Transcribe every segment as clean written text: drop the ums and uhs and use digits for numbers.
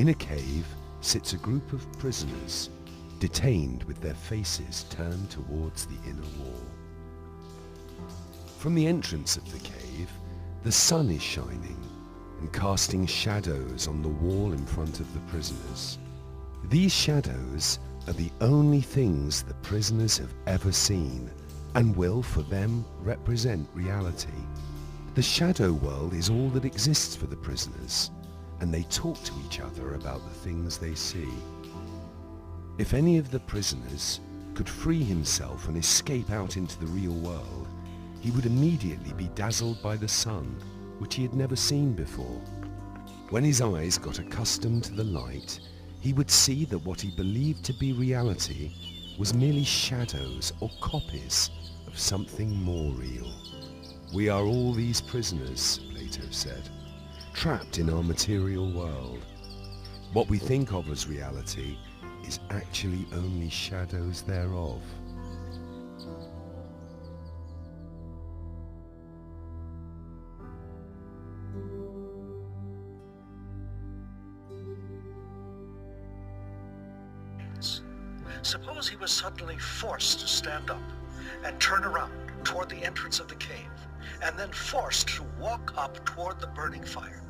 In a cave sits a group of prisoners, detained with their faces turned towards the inner wall. From the entrance of the cave, the sun is shining and casting shadows on the wall in front of the prisoners. These shadows are the only things the prisoners have ever seen and will, for them, represent reality. The shadow world is all that exists for the prisoners, and they talk to each other about the things they see. If any of the prisoners could free himself and escape out into the real world, he would immediately be dazzled by the sun, which he had never seen before. When his eyes got accustomed to the light, he would see that what he believed to be reality was merely shadows or copies of something more real. We are all these prisoners, Plato said, trapped in our material world. What we think of as reality is actually only shadows thereof. Suppose he was suddenly forced to stand up and turn around toward the entrance of the cave, and then forced to walk up toward the burning fire.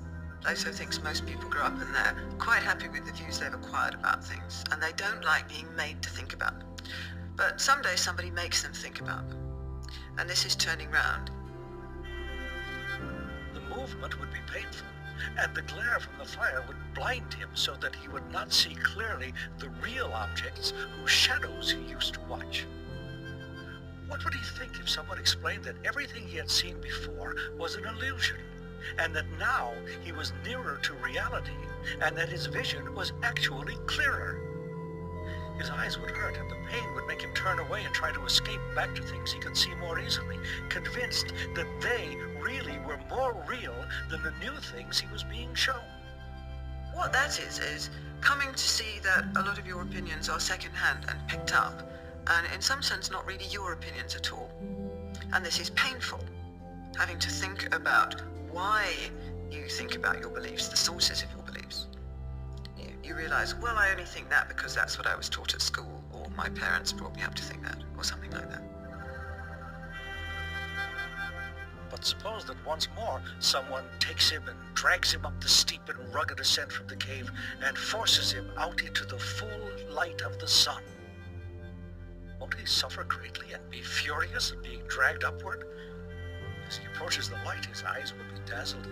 Plato thinks most people grow up and they're quite happy with the views they've acquired about things, and they don't like being made to think about them. But someday somebody makes them think about them, and this is turning round. The movement would be painful, and the glare from the fire would blind him so that he would not see clearly the real objects whose shadows he used to watch. What would he think if someone explained that everything he had seen before was an illusion, and that now he was nearer to reality, and that his vision was actually clearer? His eyes would hurt, and the pain would make him turn away and try to escape back to things he could see more easily, convinced that they really were more real than the new things he was being shown. What that is coming to see that a lot of your opinions are second-hand and picked up, and in some sense not really your opinions at all. And this is painful, having to think about why you think about your beliefs, the sources of your beliefs. You realize, well, I only think that because that's what I was taught at school, or my parents brought me up to think that, or something like that. But suppose that once more someone takes him and drags him up the steep and rugged ascent from the cave and forces him out into the full light of the sun. Won't he suffer greatly and be furious at being dragged upward? As he approaches the light, his eyes will be dazzled,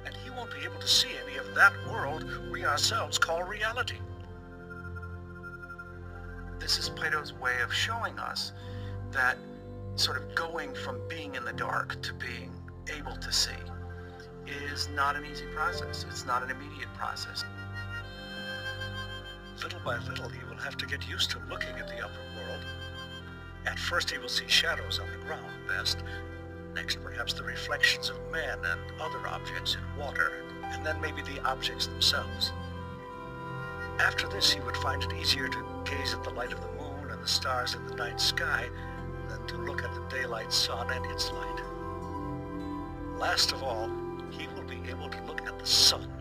and he won't be able to see any of that world we ourselves call reality. This is Plato's way of showing us that sort of going from being in the dark to being able to see is not an easy process. It's not an immediate process. Little by little, he will have to get used to looking at the upper world. At first, he will see shadows on the ground best. Next, perhaps the reflections of men and other objects in water, and then maybe the objects themselves. After this, he would find it easier to gaze at the light of the moon and the stars in the night sky than to look at the daylight sun and its light. Last of all, he will be able to look at the sun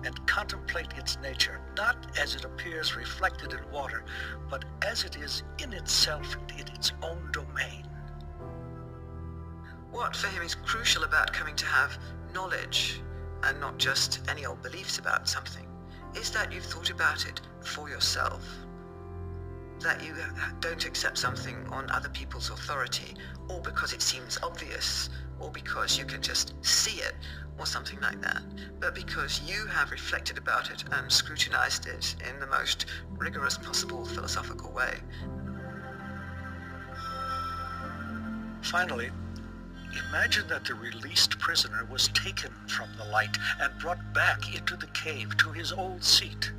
and contemplate its nature, not as it appears reflected in water, but as it is in itself and in its own domain. What for him is crucial about coming to have knowledge, and not just any old beliefs about something, is that you've thought about it for yourself. That you don't accept something on other people's authority, or because it seems obvious, or because you can just see it, or something like that, but because you have reflected about it and scrutinized it in the most rigorous possible philosophical way. Finally, imagine that the released prisoner was taken from the light and brought back into the cave to his old seat.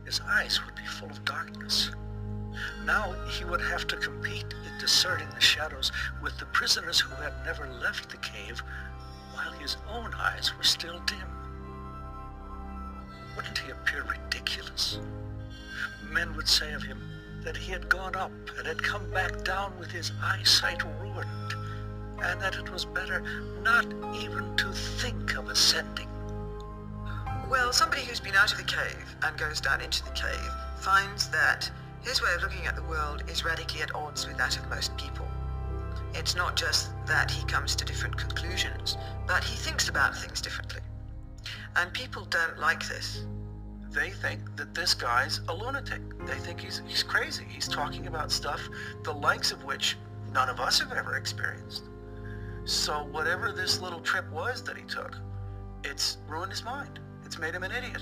His eyes would be full of darkness. Now he would have to compete in discerning the shadows with the prisoners who had never left the cave, while his own eyes were still dim. Wouldn't he appear ridiculous? Men would say of him that he had gone up and had come back down with his eyesight ruined, and that it was better not even to think of ascending. Well, somebody who's been out of the cave and goes down into the cave finds that his way of looking at the world is radically at odds with that of most people. It's not just that he comes to different conclusions, but he thinks about things differently. And people don't like this. They think that this guy's a lunatic. They think he's crazy. He's talking about stuff the likes of which none of us have ever experienced. So whatever this little trip was that he took, it's ruined his mind. It's made him an idiot.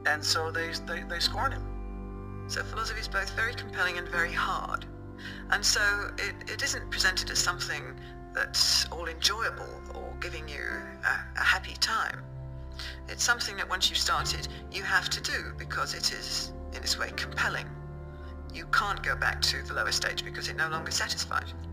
And so they scorn him. So philosophy is both very compelling and very hard. And so it isn't presented as something that's all enjoyable or giving you a happy time. It's something that once you've started, you have to do because it is, in its way, compelling. You can't go back to the lower stage because it no longer satisfies you.